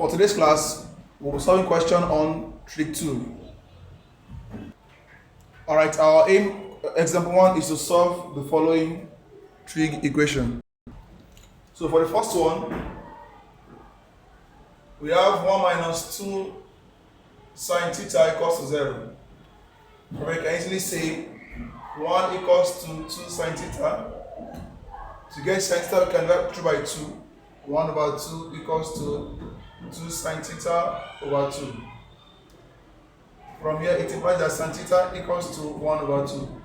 For today's class, we'll be solving question on trig 2. Alright, our aim, example 1 is to solve the following trig equation. So for the first one, we have 1 minus 2 sine theta equals to 0. So we can easily say 1 equals to 2 sine theta. To get sine theta, we can divide through by 2. 1 over 2 equals to 2 sine theta over 2. From here, it implies that sine theta equals to 1 over 2.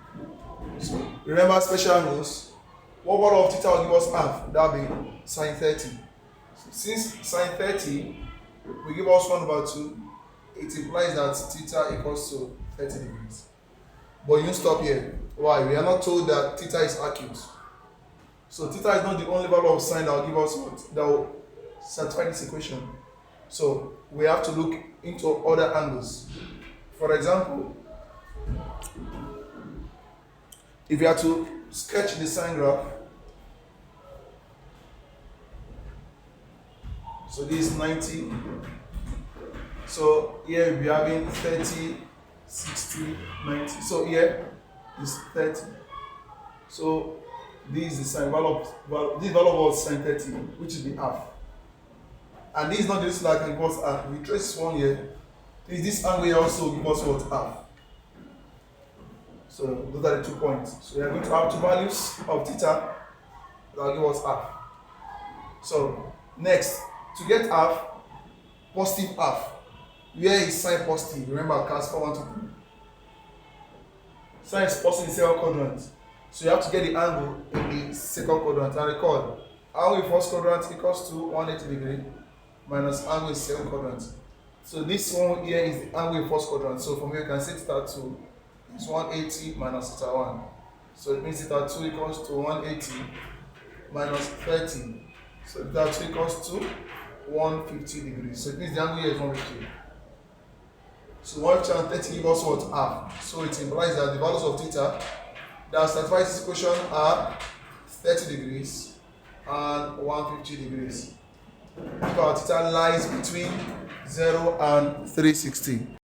So remember special angles. What value of theta will give us half? That will be sine 30. So since sine 30 will give us 1 over 2, it implies that theta equals to 30 degrees. But you don't stop here. Why? We are not told that theta is acute. So theta is not the only value of sine that will give us what? That will satisfy this equation. So we have to look into other angles. For example, if you are to sketch the sine graph, so this is 90. So here we'll be having 30, 60, 90. So here is 30. So this is the sine value of sine 30, which is the half. And this is not just like it was half. We trace one here. This angle here also give us what? Half. So those are the 2 points. So we are going to have 2 values of theta that will give us half. So next, to get half, positive half. Where is sine positive? Remember, cast for 1 to 3. Sine is positive in the second quadrant. So you have to get the angle in the second quadrant. And recall, angle in first quadrant equals to 180 degree minus angle in second quadrant. So this one here is the angle in first quadrant. So from here you can say theta 2 is 180 minus theta 1. So it means theta 2 equals to 180 minus 30. So theta 2 equals to 150 degrees. So it means the angle here is 150. So 150 and 30 give us what? Half. So it implies that the values of theta that satisfies this equation are 30 degrees and 150 degrees. So our theta lies between 0 and 360.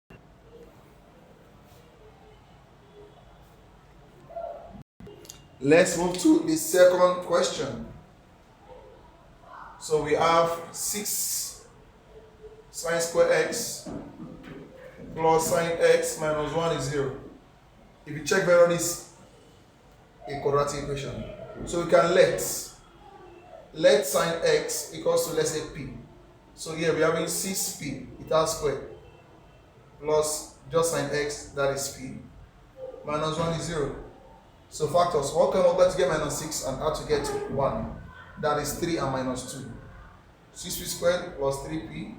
Let's move to the second question. So we have 6 sine square x plus sine x minus 1 is 0. If you check very well, this is a quadratic equation. So we can let sine x equals to, let's say, p. So here we are having 6p, it has square, plus just sine x, that is p, minus 1 is 0. So factors, what can we multiply to get minus 6 and add to get 1? That is 3 and minus 2. 6p squared plus 3p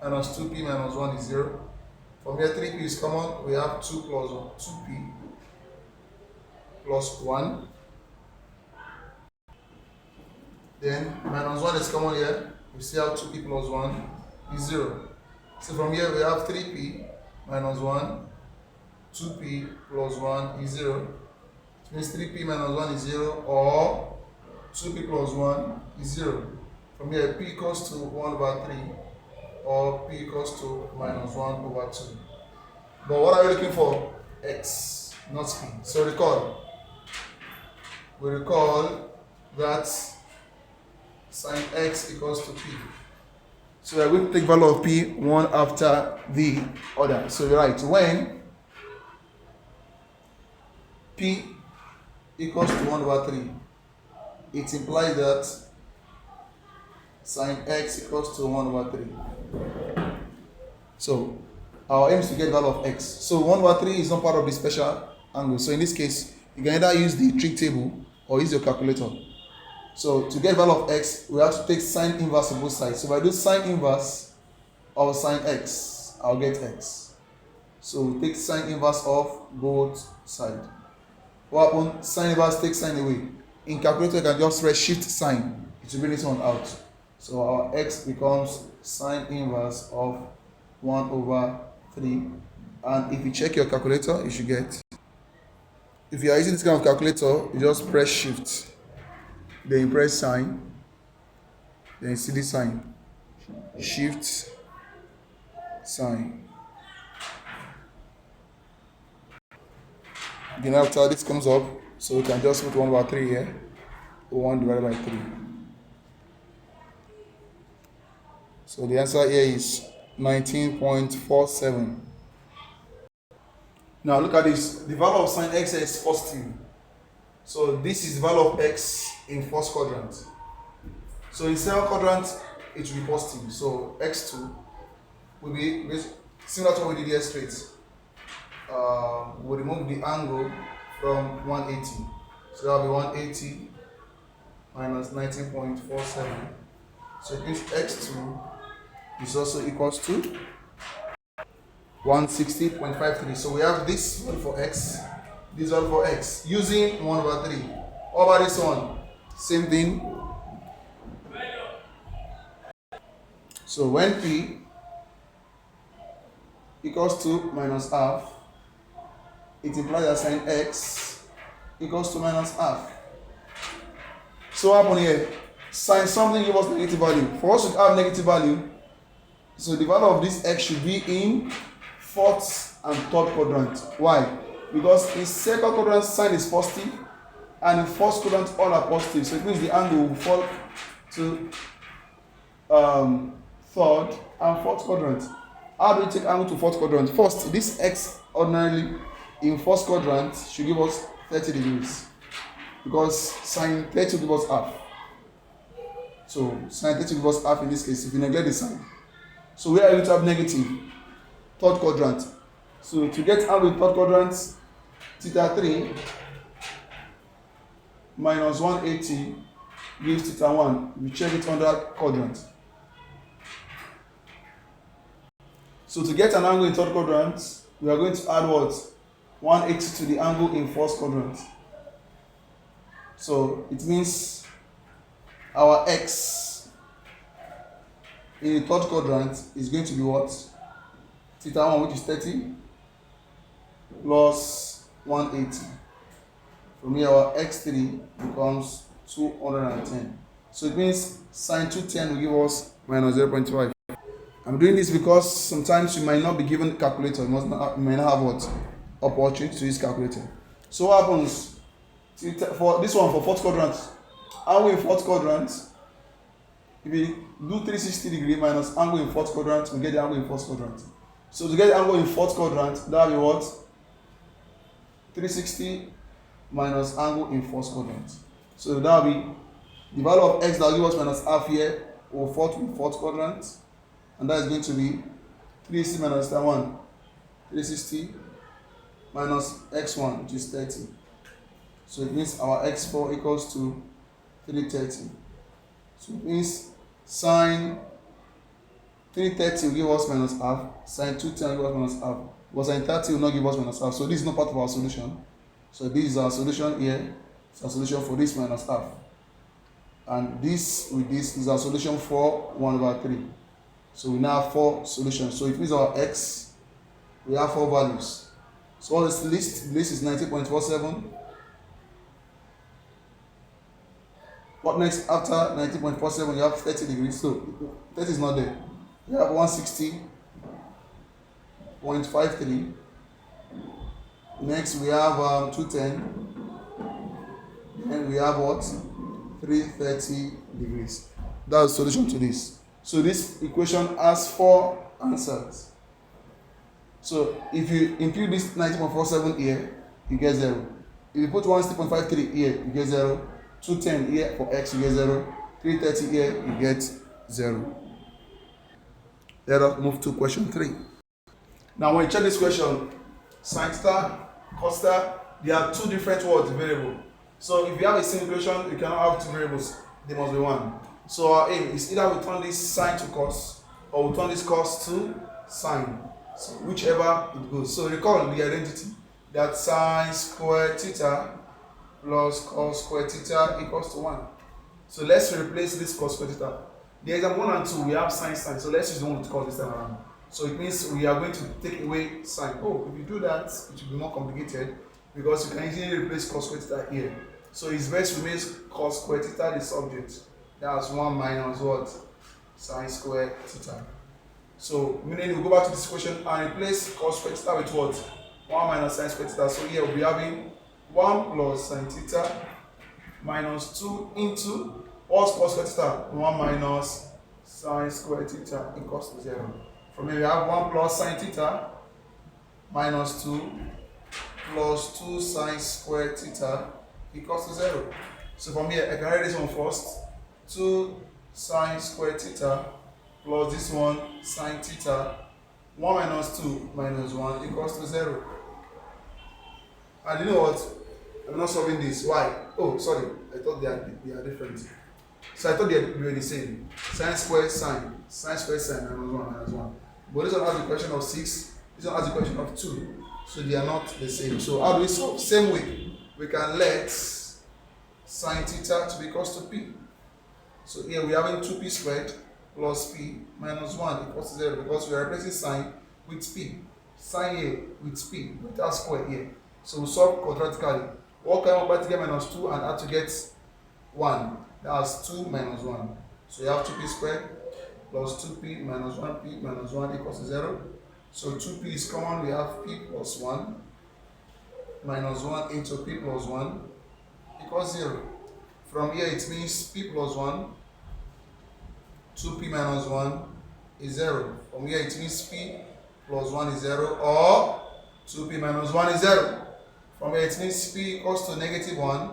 minus 2p minus 1 is 0. From here 3p is common, we have 2 plus 1, 2p plus 1. Then minus 1 is common here. We see how 2p plus 1 is 0. So from here we have 3p minus 1, 2p plus 1 is 0. It means 3p minus 1 is 0, or 2p plus 1 is 0. From here p equals to 1 over 3, or p equals to minus 1 over 2. But what are we looking for? X, not p. So we recall that sine x equals to p. So we are going to take value of p one after the other. So you're right, when p equals to 1 over 3, it implies that sine x equals to 1 over 3. So our aim is to get value of x. So 1 over 3 is not part of the special angle. So in this case, you can either use the trig table or use your calculator. So to get value of x, we have to take sine inverse of both sides. So if I do sine inverse of sine x, I'll get x. So we take sine inverse of both sides. What happens? Sine inverse takes sine away. In calculator, you can just press shift sine. It will bring this one out. So our x becomes sine inverse of 1 over 3. And if you check your calculator, you should get. If you are using this kind of calculator, you just press shift. Then you press sine. Then you see this sign. shift sign. Then after this comes up, so we can just put 1/3 here, 1 divided by 3. So the answer here is 19.47. Now look at this. The value of sine x is positive. So this is the value of x in first quadrant. So in second quadrant, it will be positive. So x2 will be similar to what we did here straight. We'll remove the angle from 180. So that will be 180 minus 19.47. So it means x2 is also equals to 160.53. So we have this one for x, this one for x, using 1/3. What about this one? Same thing. So when p equals to minus half, it implies that sine x equals to minus half. So what happened here? Sine something give us negative value. For us to have negative value, so the value of this x should be in fourth and third quadrant. Why? Because in second quadrant sine is positive, and in first quadrant all are positive. So it means the angle will fall to third and fourth quadrant. How do we take angle to fourth quadrant? First, this x ordinarily in first quadrant should give us 30 degrees, because sine 30 will give us half. So sine 30 will give us half in this case if you neglect the sign. So we are going to have negative third quadrant. So to get angle in third quadrant, theta 3 minus 180 gives theta 1. We check it under quadrant. So to get an angle in third quadrant, we are going to add what? 180 to the angle in first quadrant. So it means our x in the third quadrant is going to be what? Theta 1, which is 30, plus 180. From here, our x3 becomes 210. So it means sine 210 will give us minus 0.5. I'm doing this because sometimes you might not be given a calculator. You may not have what? Opportunity to use calculator. So what happens? For this one, for fourth quadrant, angle in fourth quadrant, if we do 360 degree minus angle in fourth quadrant, we get the angle in fourth quadrant. So to get the angle in fourth quadrant, that will be what? 360 minus angle in fourth quadrant. So that will be the value of x that will give us minus half here, or fourth quadrant, and that is going to be 360 minus 1, 360 minus x1, which is 30. So it means our x4 equals to 330. So it means sine 330 will give us minus half, sine 210 will give us minus half, but sine 30 will not give us minus half. So this is not part of our solution. So this is our solution here. It's our solution for this minus half. And this with this is our solution for 1/3. So we now have 4 solutions. So it means our x, we have 4 values. So what is the list? The list is 19.47. What next after 19.47? You have 30 degrees. So 30 is not there. You have 160.53. Next we have 210. And we have what? 330 degrees. That's the solution to this. So this equation has 4 answers. So if you include this 19.47 here, you get 0. If you put 160.53 here, you get 0. 210 here for x, you get 0. 330 here, you get 0. Let us move to question 3. Now when you check this question, sin theta, cos theta, there are 2 different words variable. So if you have a single equation, you cannot have 2 variables. There must be 1. So our aim is either we turn this sine to cos, or we turn this cos to sine. So whichever it goes. So recall the identity that sine squared theta plus cos squared theta equals to 1. So let's replace this cos squared theta. The example 1 and 2 we have sine. So let's use the one with cos this time around. So it means we are going to take away sine. Oh, if you do that, it will be more complicated because you can easily replace cos squared theta here. So it's best to make cos squared theta the subject. That's 1 minus what? sine square theta. So meaning we go back to this equation and replace cos square theta with what? 1 minus sine square theta. So here we'll be having 1 plus sine theta minus 2 into what's cos square theta? 1 minus sine square theta equals to 0. From here we have 1 plus sine theta minus 2 plus 2 sine square theta equals to 0. So from here I can write this one first. 2 sine square theta plus this one sine theta, 1 minus 2 minus 1 equals to 0. And you know what? I'm not solving this. Why? Oh, sorry. I thought they are different. So I thought they were the same. Sine square sine minus 1. But this one has a question of 6. This one has a question of 2. So they are not the same. So how do we solve? Same way. We can let sine theta to be equals to p. So here we are having 2p squared plus p minus 1 equals to 0 because we are replacing sine with p. Sine here with p without square here. So we solve quadratically. What can we add to get minus 2 and add to get 1? That's 2 minus 1. So you have 2p squared plus 2p minus 1p minus 1 equals to 0. So 2p is common, we have p plus 1 minus 1 into p plus 1 equals 0. From here it means p plus 1, 2p minus 1 is 0. From here it means p plus 1 is 0 or 2p minus 1 is 0. From here it means p equals to negative 1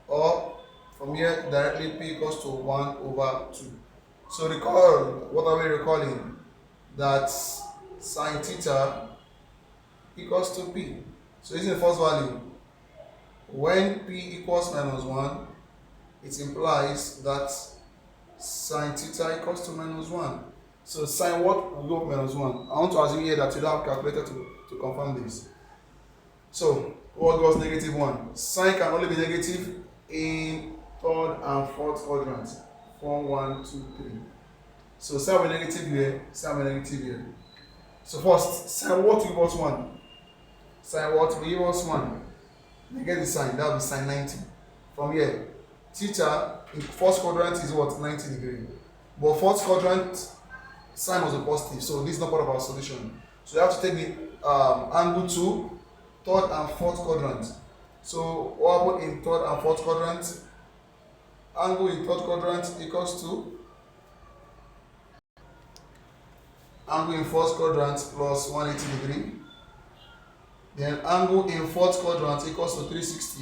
or from here directly p equals to 1 over 2. So recall, what are we recalling? That sine theta equals to p. So using the first value, when p equals minus 1, it implies that sine theta equals to minus 1. So sine what will go minus 1? I want to assume here that you don't have calculator to confirm this. So what goes negative 1? Sine can only be negative in third and fourth quadrants. 4, 1, 2, 3. So sine will be negative here, sine will be negative here. So first, sine what will give us 1? Sine what will give us 1? Negate the sine, that will be sine 90. From here, theta in first quadrant is what? 90 degrees. But fourth quadrant, sine was a positive, so this is not part of our solution. So you have to take the angle to third and fourth quadrant. So what happened in third and fourth quadrant? Angle in third quadrant equals to angle in fourth quadrant plus 180 degree. Then angle in fourth quadrant equals to 360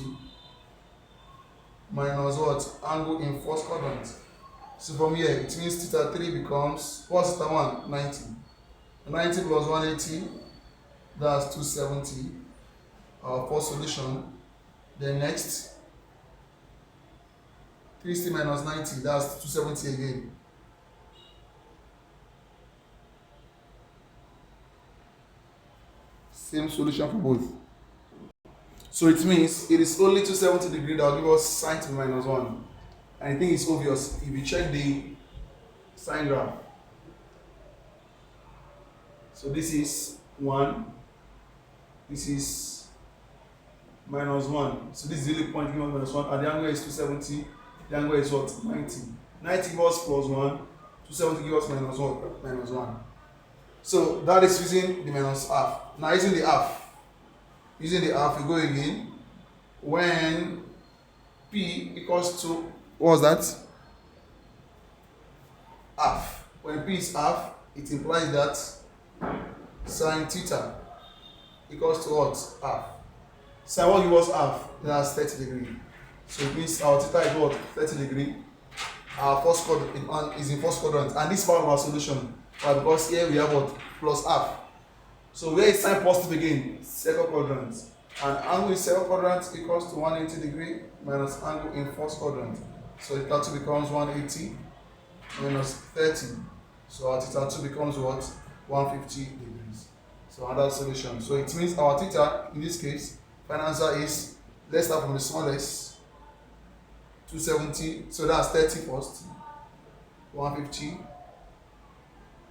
minus what? Angle in fourth quadrant. So from here it means theta 3 becomes, what's theta 1? 90. 90 plus 180, that's 270. Our first solution. Then next, 360 minus 90, that's 270 again. Same solution for both. So it means it is only 270 degrees that will give us sine to be minus 1. And I think it's obvious if you check the sine graph. So this is 1, this is minus 1. So this is the only point giving us minus 1, and the angle is 270. The angle is what? 90. 90 gives us plus 1, 270 gives us minus 1. Minus 1. So that is using the minus half. Now using the half, we go again. When p equals to, what was that? Half. When p is half, it implies that sine theta equals to what? Half. Sine what gives us half? That's 30 degrees. So it means our theta is what? 30 degrees. Our first quadrant is in first quadrant, and this is part of our solution. Why? Because here we have what? Plus half. So where is sine positive again? Second quadrant. And angle in second quadrant equals to 180 degrees minus angle in first quadrant. So theta 2 becomes 180 minus 30. So our theta 2 becomes what? 150 degrees. So another solution. So it means our theta, in this case, final answer is, let's start from the smallest, 270. So that's 30 first, 150,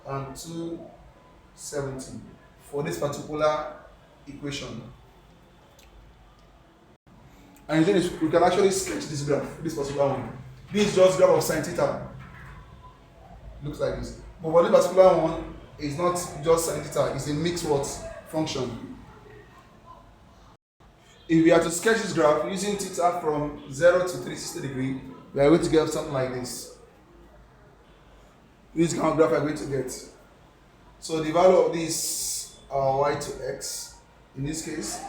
and 270 for this particular equation. And then we can actually sketch this graph, this particular one. This is just graph of sine theta. looks like this. But for this particular one, it's not just sin theta, it's a mixed what function. If we are to sketch this graph using theta from 0 to 360 degrees, we are going to get something like this. This kind of graph we are going to get. So the value of this y to x, in this case,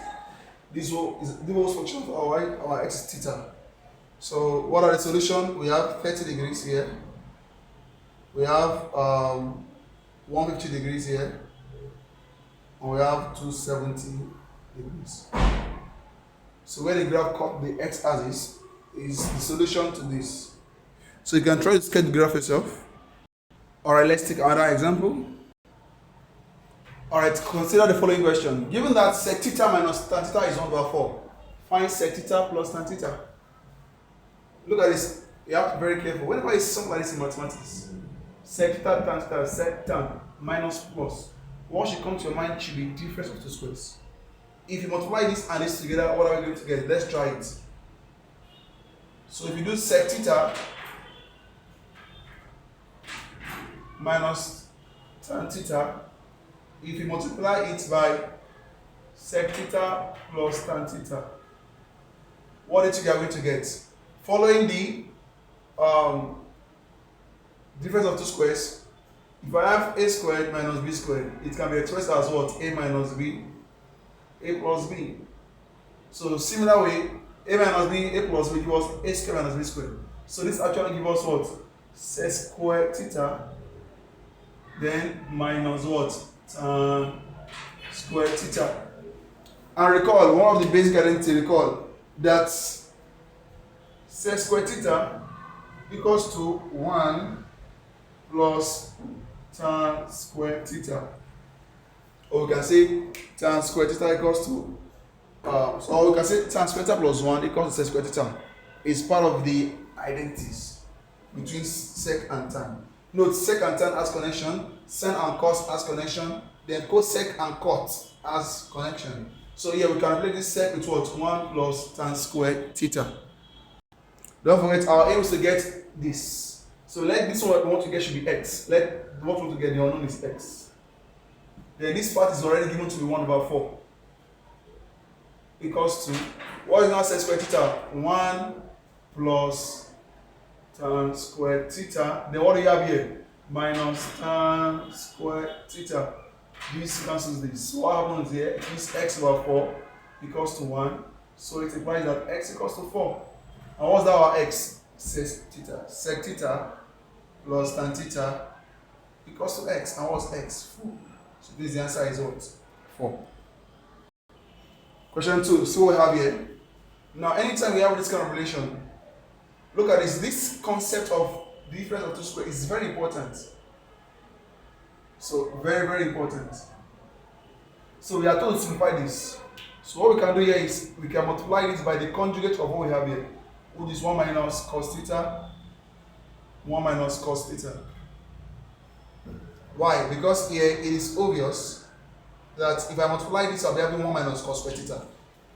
this is the most function of our y, our x is theta. So what are the solutions? We have 30 degrees here. We have 150 degrees here. And we have 270 degrees. So where the graph cut the x-axis is the solution to this. So you can try to sketch the graph yourself. Alright, let's take another example. Alright, consider the following question. Given that sec theta minus tan theta is 1/4, find sec theta plus tan theta. Look at this. You have to be very careful. Whenever you see something like this in mathematics, sec theta, tan theta, sec tan, minus plus, what should come to your mind should be difference of two squares. If you multiply this and this together, what are we going to get? Let's try it. So if you do sec theta minus tan theta, if you multiply it by sec theta plus tan theta, what do you think you are going to get? Following the difference of two squares, if I have a squared minus b squared, it can be expressed as what? A minus b, a plus b. So similar way, a minus b, a plus b gives us a squared minus b squared. So this actually gives us what? Sec squared theta, then minus what? Tan squared theta. And recall, one of the basic identity, recall that sec squared theta equals to 1 plus tan squared theta. Or we can say tan squared theta equals to, so we can say tan squared theta plus 1 equals to sec squared theta. It's part of the identities between sec and tan. Note, sec and tan has connection, sin and cos has connection, then cosec and cot has connection. So here we can replace this sec with what? 1 plus tan squared theta. Don't forget, our aim is to get this. So let this one we want to get should be x. Let what we want to get, the unknown is x. Then this part is already given to be 1/4. Equals to, what is now sec squared theta? 1 plus tan squared theta. Then what do you have here? Minus tan squared theta. This cancels this. So what happens here? This x/4 equals to 1. So it implies that x equals to 4. And what's that our x? Sec theta. Sec theta plus tan theta equals to x. And what's x? 4. So this the answer is what? 4. Question 2. So what we have here. Now anytime we have this kind of relation, look at this. This concept of difference of two squares is very important. So very, very important. So we are told to simplify this. So what we can do here is we can multiply this by the conjugate of what we have here, which is 1 minus cos theta, 1 minus cos theta. Why? Because here it is obvious that if I multiply this, I'll be having 1 minus cos squared theta.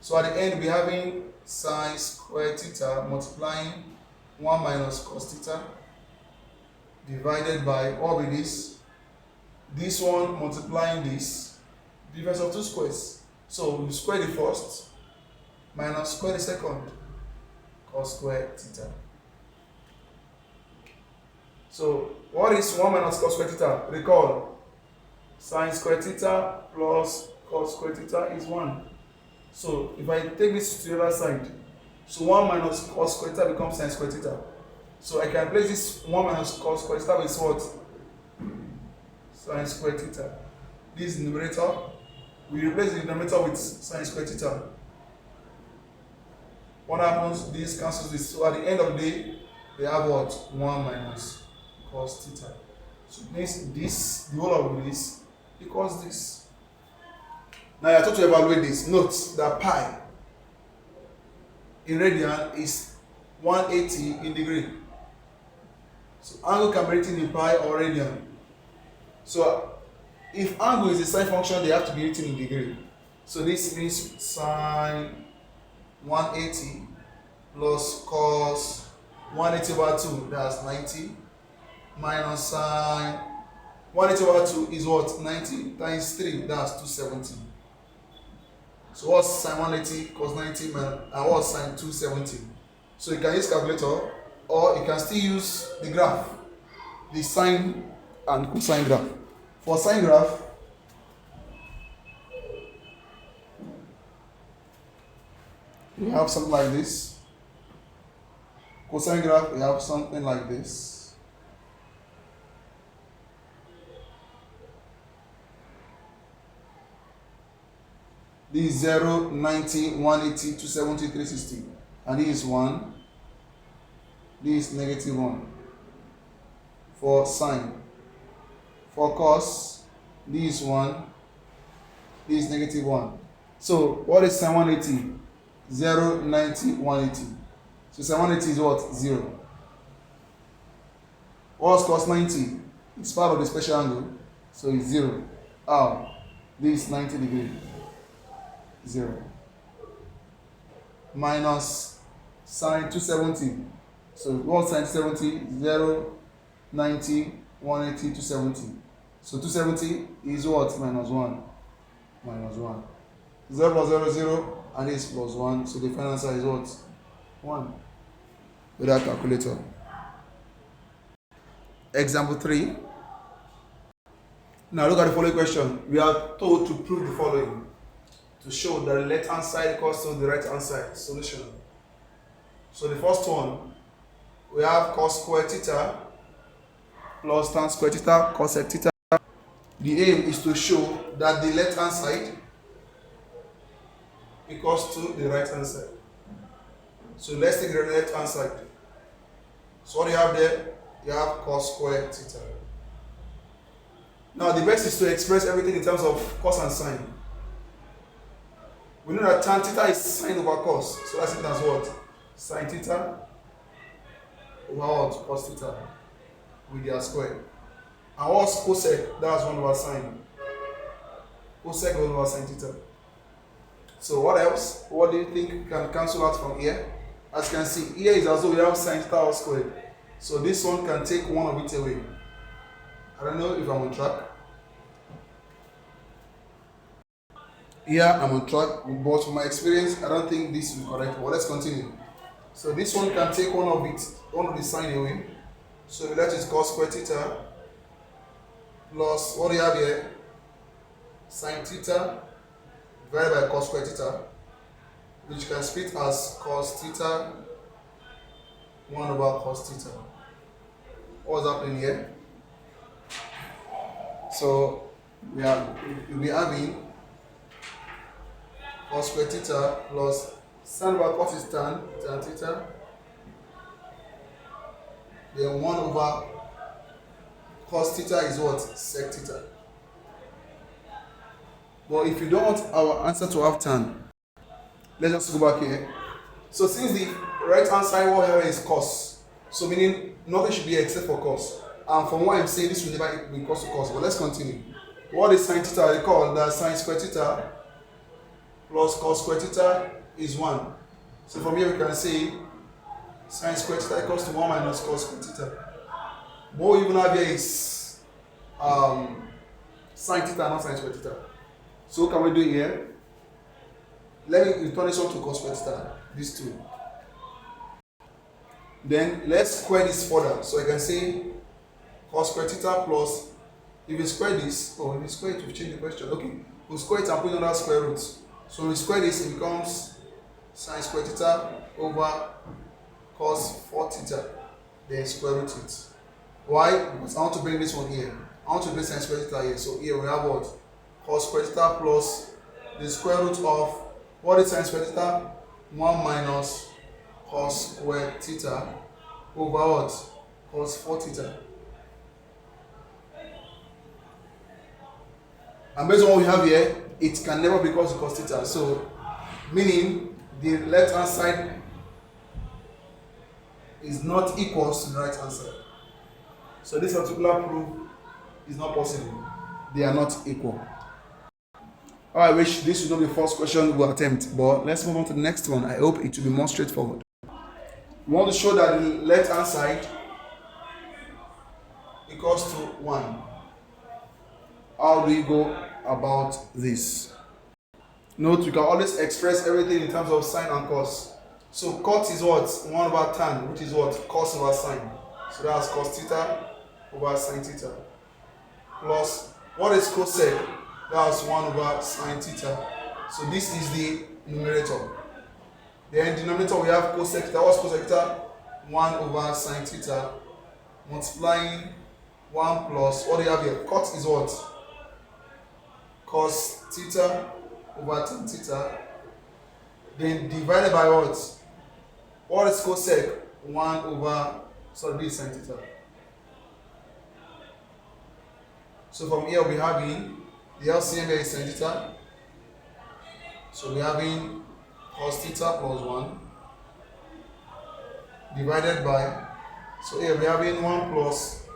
So at the end, we'll be having sin squared theta multiplying 1 minus cos theta divided by, what will be this? This one multiplying this, difference of two squares. So we square the first minus square the second, cos squared theta. So what is 1 minus cos squared theta? Recall, sin squared theta plus cos squared theta is 1. So if I take this to the other side, so 1 minus cos squared theta becomes sin squared theta. So I can replace this 1 minus cos squared theta with what? Sin squared theta. This numerator, we replace the denominator with sin squared theta. What happens? This cancels this. So at the end of the day, we have what? 1 minus cos theta. So it means this, the whole of this, equals this. Now you are told to evaluate this. Note that pi in radian is 180 in degree. So angle can be written in pi or radian. So if angle is a sine function, they have to be written in degree. So this means sine 180 plus cos 180 over 2, that's 90. minus sine 180 over 2 is what? 90 times 3, that's 270. So what's sine 180 cos 90 and what's sine 270? So you can use calculator, or you can still use the graph, the sine and cosine graph. For sine graph, we have something like this. Cosine graph, we have something like this. This is 0, 90, 180, 270, 360. And this is 1. This is negative 1. For sine. For cos, this is 1. This is negative 1. So what is sine 180? 0, 90, 180. So sine 180 is what? 0. What's cos 90? It's part of the special angle. So it's 0. This is 90 degrees. 0. Minus sine 270. So what's sine 270? 0, 90, 180, 270. So 270 is what? Minus 1. Minus 1. 0 plus 0, 0, and this plus 1. So the final answer is what? 1. With that calculator. Example 3. Now look at the following question. We are told to prove the following. To show that the left hand side equals to the right hand side. Solution. So the first one, we have cos squared theta plus tan squared theta cosec theta. The aim is to show that the left hand side equals to the right hand side. So let's take the left hand side. So what do you have there? You have cos squared theta. Now the best is to express everything in terms of cos and sine. We know that tan theta is sine over cos. So that's it as what? Sine theta over what? Cos theta with their square. And what's cosec? That's 1 over sine. Cosec 1 over sine theta. So what else? What do you think can cancel out from here? As you can see, here is as though we have sine theta all squared. So this one can take one of it away. I don't know if I'm on track. Here I'm on track, but from my experience, I don't think this is correct. But let's continue. So this one can take one of the sine away. So we let it cos square theta plus what do you have here? Sine theta divided by cos square theta, which can split as cos theta 1 over cos theta. What's happening here? So we'll be having cos square theta plus sin over cos is tan theta, then 1 over cos theta is what? Sec theta. But if you don't want our answer to have tan, let's just go back here. So since the right hand side wall here is cos, so meaning nothing should be except for cos. And from what I'm saying, this will never be cos to cos. But let's continue. What is sin theta? Recall that sin square theta plus cos square theta is 1. So from here we can say sin square theta equals to 1 minus cos square theta. What we even have here is sin theta, not sin square theta. So what can we do here? Let me return this one to cos square theta, these two. Then let's square this further. So I can say cos square theta plus, if you square this, if you square it, we change the question. Okay, we'll square it and put another square root. So when we square this, it becomes sin square theta over cos 4 theta. Then square root it. Why? Because I want to bring this one here. I want to bring sin square theta here. So here we have what? Cos square theta plus the square root of, what is sin square theta? 1 minus cos square theta over what? Cos 4 theta. And based on what we have here, it can never be cos to cos theta. So, meaning the left hand side is not equal to the right hand side. So this particular proof is not possible. They are not equal. I wish this would not be the first question we'll attempt, but let's move on to the next one. I hope it will be more straightforward. We want to show that the left hand side equals to 1. How do we go about this? Note, you can always express everything in terms of sine and cos. So cot is what? 1 over tan, which is what? Cos over sine. So that's cos theta over sine theta. Plus, what is cosec? That's 1 over sine theta. So this is the numerator. Then denominator we have cosec theta. What's cosec theta? 1 over sine theta multiplying 1 plus, what do you have here? Cot is what? Cos theta over tan theta. Then divided by what? What is cosec? 1 over, sorry, this is sine theta. So from here we'll be having the LCM here is sine theta. So we're having cos theta plus 1 divided by, so here we're having 1 plus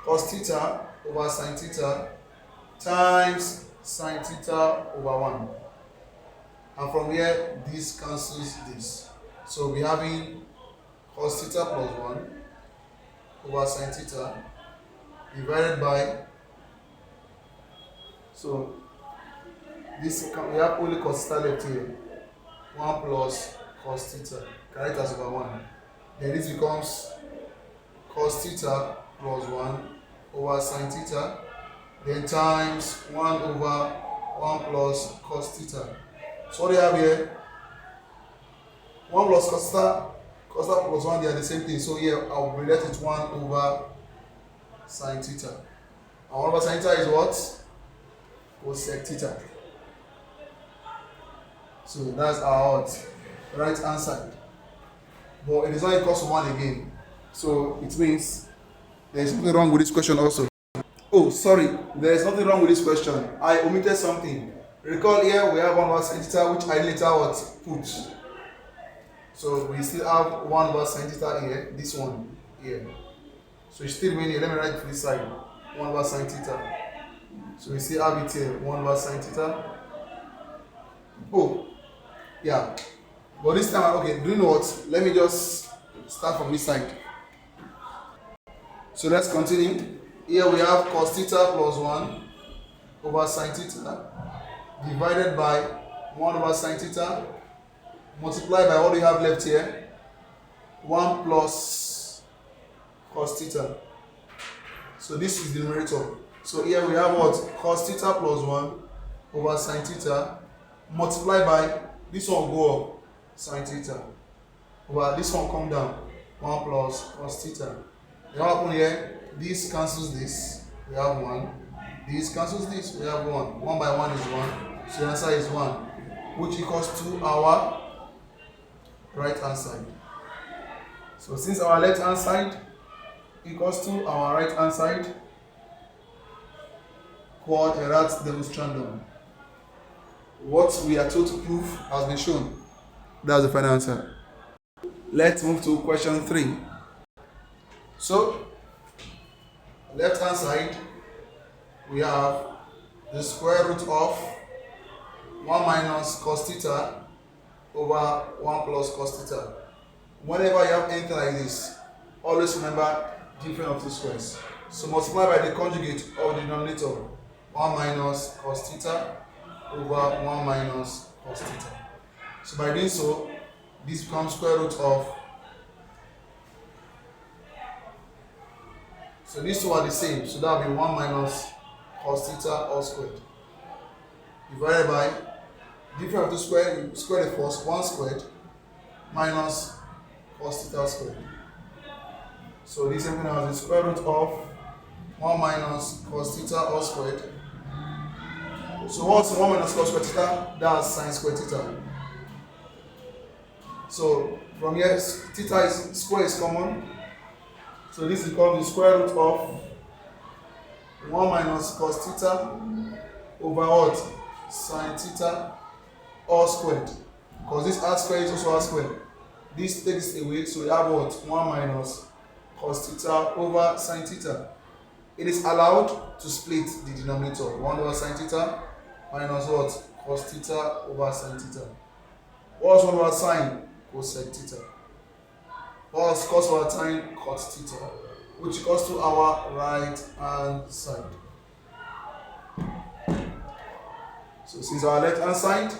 cos theta over sine theta times sine theta over 1. And from here, this cancels this. So we're having cos theta plus 1 over sine theta divided by, so this, we have only cos theta left here. 1 plus cos theta, carry it as over 1. Then this becomes cos theta plus 1 over sine theta, then times 1 over 1 plus cos theta. So what do you have here? 1 plus cos theta plus 1, they are the same thing. So here I'll relate it 1 over sine theta. And 1 over sine theta is what? Cosec theta. So that's our right hand side. But it is not equal to 1 again. So it means there is nothing wrong with this question also. Oh, sorry, there is nothing wrong with this question. I omitted something. Recall here we have 1 over sine theta, which I later put. So we still have 1 over sine theta here, this one here. So it still remain here. Let me write to this side. 1 over sine theta. So we still have it here, 1 over sine theta. Oh, yeah. But this time, okay, do you know what? Let me just start from this side. So let's continue. Here we have cos theta plus 1 over sine theta divided by 1 over sine theta multiplied by what do you have left here? 1 plus cos theta. So this is the numerator. So here we have what? Cos theta plus 1 over sine theta multiplied by, this one go up, sine theta, over this one come down, 1 plus cos theta. Then what happen here? This cancels this, we have 1. This cancels this, we have 1. 1 by 1 is 1. So the answer is 1, which equals to our right hand side. So since our left hand side equals to our right hand side, quod erat demonstrandum. What we are told to prove has been shown. That's the final answer. Let's move to question 3. So, left hand side, we have the square root of 1 minus cos theta over 1 plus cos theta. Whenever you have anything like this, always remember difference of two squares. So multiply by the conjugate of the denominator, 1 minus cos theta over 1 minus cos theta. So by doing so, this becomes square root of, so these two are the same, so that will be 1 minus cos theta all squared divided by difference of two squared, you square the first, 1 squared minus cos theta squared. So this is as the square root of 1 minus cos theta all squared. So what's 1 minus cos squared theta? That's sine squared theta. So from here, theta is square is common. So this becomes the square root of 1 minus cos theta over what? Sine theta all squared. Because this r squared is also r squared. This takes away, so we have what? 1 minus cos theta over sine theta. It is allowed to split the denominator. 1 over sine theta minus what? Cos theta over sine theta. What's 1 over sine? Cosec theta. What's cos over sine? Cot theta. which equals to our right hand side. So since our left hand side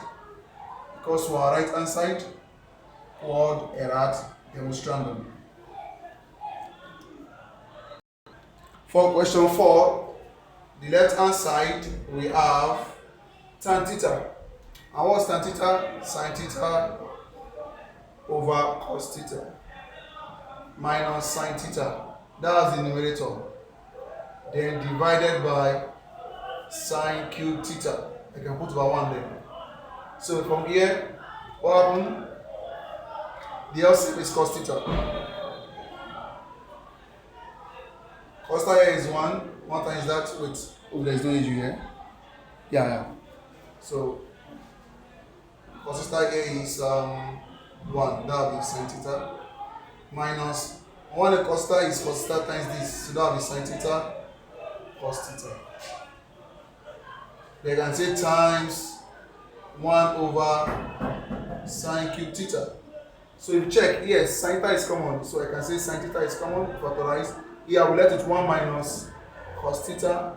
equals to our right hand side, quad erat demonstrandum. For question 4, the left hand side we have tan theta. And what's tan theta? Sin theta over cos theta minus sin theta. That's the numerator. Then divided by sine cube theta. I can put over 1 there. So from here, what happened? The LCM is cos theta. Cos theta here is 1. 1 times that. Wait, oh, there is no issue here. Yeah. So cos theta here is 1. That will be sin theta minus 1 cos theta is cos theta times this. So that will be sin theta cos theta. They can say times 1 over sine cube theta. So if you check, yes, sin theta is common. So I can say sin theta is common, factorize. Here I will let it 1 minus cos theta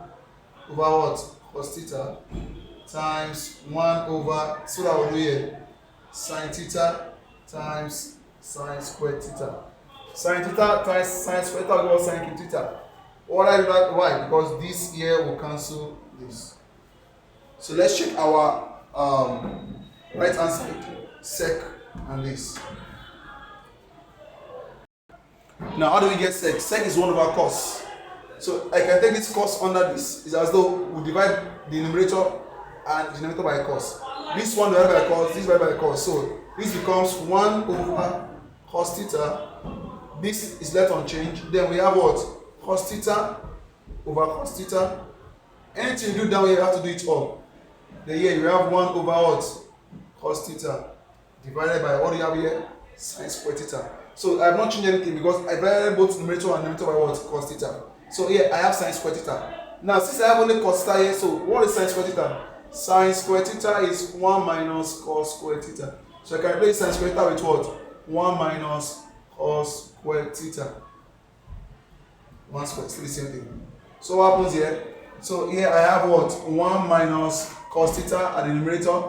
over what? Cos theta times 1 over, so that will do here, sin theta times sine squared theta. Sin theta times sine squared theta will give us sine cube theta. Why? Because this here will cancel this. So let's check our right hand side, sec and this. Now how do we get sec? Sec is 1 over cos. So I can take this cos under this. It's as though we divide the numerator and the denominator by cos. This one divided by cos, this divided by cos. So this becomes 1 over cos theta. This is left unchanged. Then we have what? Cos theta over cos theta. Anything you do down here, you have to do it up. Then here you have 1 over what? Cos theta divided by what do you have here? Sine squared theta. So I have not changed anything because I divided both numerator and denominator by what? Cos theta. So here I have sine squared theta. Now since I have only cos theta here, so what is sine squared theta? Sine squared theta is 1 minus cos squared theta. So I can replace sine squared theta with what? 1 minus cos squared theta. 1 squared, still the same thing. So what happens here? So here I have what? 1 minus cos theta at the numerator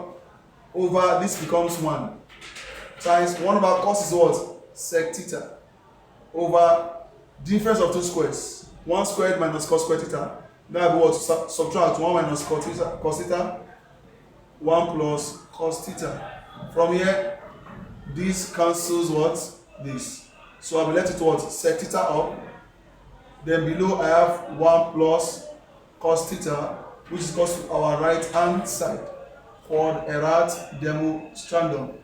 over this becomes 1 times 1 over cos is what? Sec theta over difference of two squares. 1 squared minus cos squared theta. That will be what? Subtract 1 minus cos theta 1 plus cos theta. From here, this cancels what? This. So I will let it what? Sec theta up. Then below I have 1 plus cos theta, which is equal to our right hand side, quad erat demonstrandum.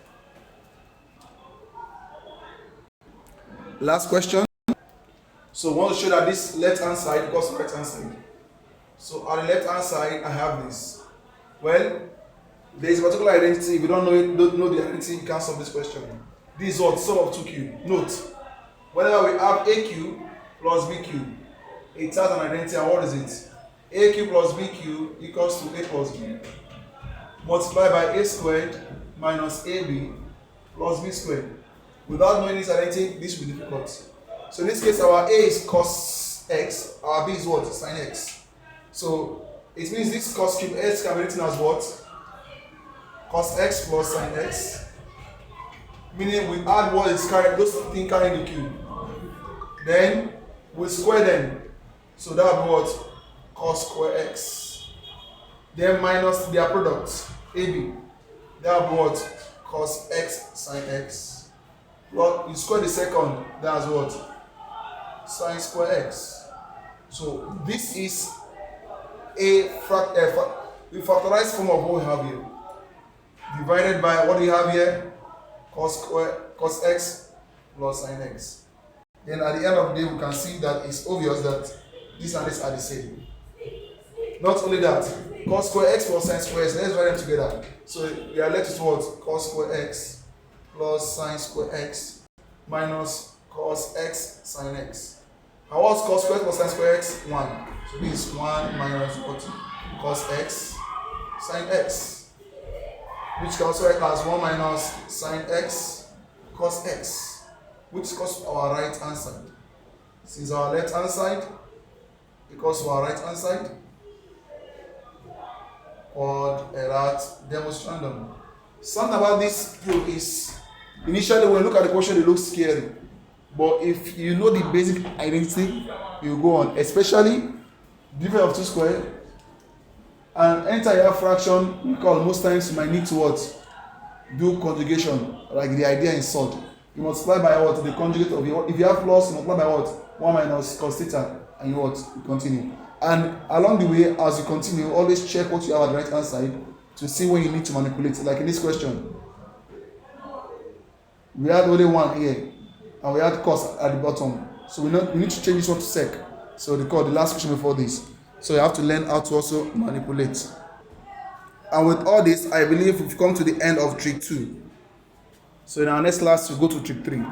Last question. So we want to show that this left hand side equals to right hand side. So on the left hand side, I have this. Well, there is a particular identity. If you don't know the identity, you can't solve this question. This is what? Sum of 2q. Note, whenever we have aq plus bq, it has an identity, and what is it? aq plus bq equals to a plus b multiplied by a squared minus ab plus b squared. Without knowing this identity, this will be difficult. So in this case, our a is cos x, our b is what? Sin x. So it means this cos cube x can be written as what? Cos x plus sin x. Meaning we add what is carried, those things carrying the cube. Then we square them. So that will be what? Cos square x. Then minus their product, ab. That will be what? Cos x sin x. Well, you square the second, that's what? Sin square x. So this is a we factorize form of what we have here. Divided by what do you have here? Cos x plus sin x. Then at the end of the day, we can see that it's obvious that this and this are the same. Not only that, cos square x plus sin square x, let's write them together. So we are left with what? Cos square x plus sin square x minus cos x sin x. And what's cos square x plus sin square x? 1. So this is 1 minus what? Cos x sin x, which can also write as 1 minus sin x cos x, which is our right hand side. Since our left hand side equals to our right hand side, quad erat demonstrandum. Something about this proof is, initially when you look at the question, it looks scary. But if you know the basic identity, you go on. Especially difference of 2 squared. And anytime you have fraction, because most times you might need to what? Do conjugation, like the idea in sod. You multiply by what? The conjugate of your. If you have plus, you multiply by what? 1 minus cos theta, and you what? You continue. And along the way, as you continue, always check what you have at the right hand side to see when you need to manipulate. Like in this question, we had only 1 here, and we had cos at the bottom. So we need to change this one to sec. So the last question before this. So you have to learn how to also manipulate. And with all this, I believe we've come to the end of trick 2. So in our next class, we'll go to trick 3.